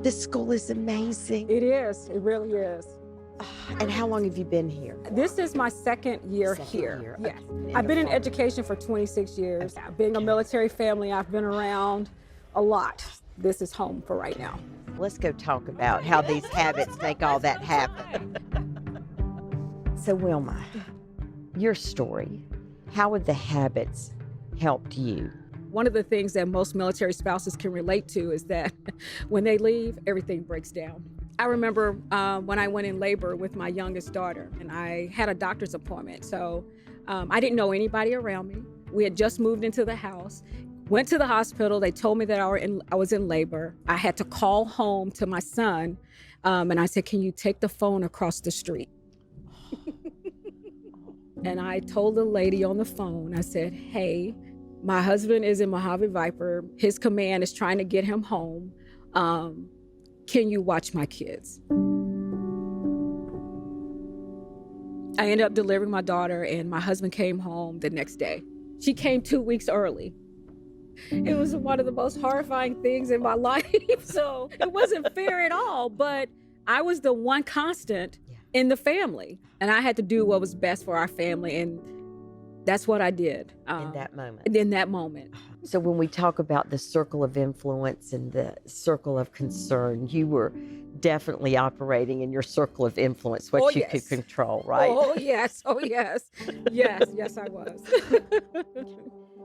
This school is amazing. It is. It really is. And how long have you been here? This is my second year Second here. year, Yes. okay. I've been in education for 26 years. Being a military family, I've been around a lot. This is home for right now. Let's go talk about how these habits make all that happen. So Wilma, your story, how have the habits helped you? One of the things that most military spouses can relate to is that when they leave, everything breaks down. I remember when I went in labor with my youngest daughter, and I had a doctor's appointment. So I didn't know anybody around me. We had just moved into the house, went to the hospital. They told me that I was in labor. I had to call home to my son, and I said, "Can you take the phone across the street?" And I told the lady on the phone, I said, "Hey, my husband is in Mojave Viper. His command is trying to get him home. Can you watch my kids?" I ended up delivering my daughter, and my husband came home the next day. She came 2 weeks early. It was one of the most horrifying things in my life. So it wasn't fair at all, but I was the one constant in the family, and I had to do what was best for our family, and that's what I did. In that moment. In that moment. So when we talk about the circle of influence and the circle of concern, you were definitely operating in your circle of influence, what you could control, right? Oh, yes. Oh, yes. Yes, I was.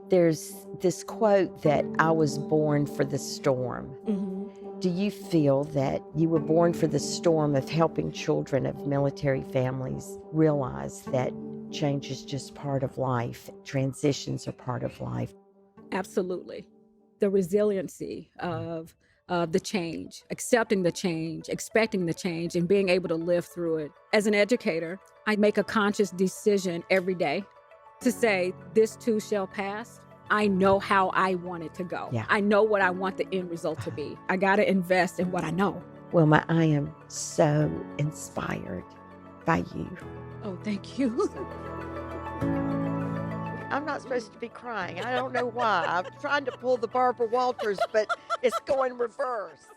There's this quote that I was born for the storm. Mm-hmm. Do you feel that you were born for the storm of helping children of military families realize that change is just part of life, transitions are part of life? Absolutely. The resiliency of the change, accepting the change, expecting the change, and being able to live through it. As an educator, I make a conscious decision every day to say, this too shall pass. I know how I want it to go. Yeah. I know what I want the end result to be. I got to invest in what I know. Wilma, I am so inspired by you. Oh, thank you. I'm not supposed to be crying. I don't know why. I'm trying to pull the Barbara Walters, but it's going reverse.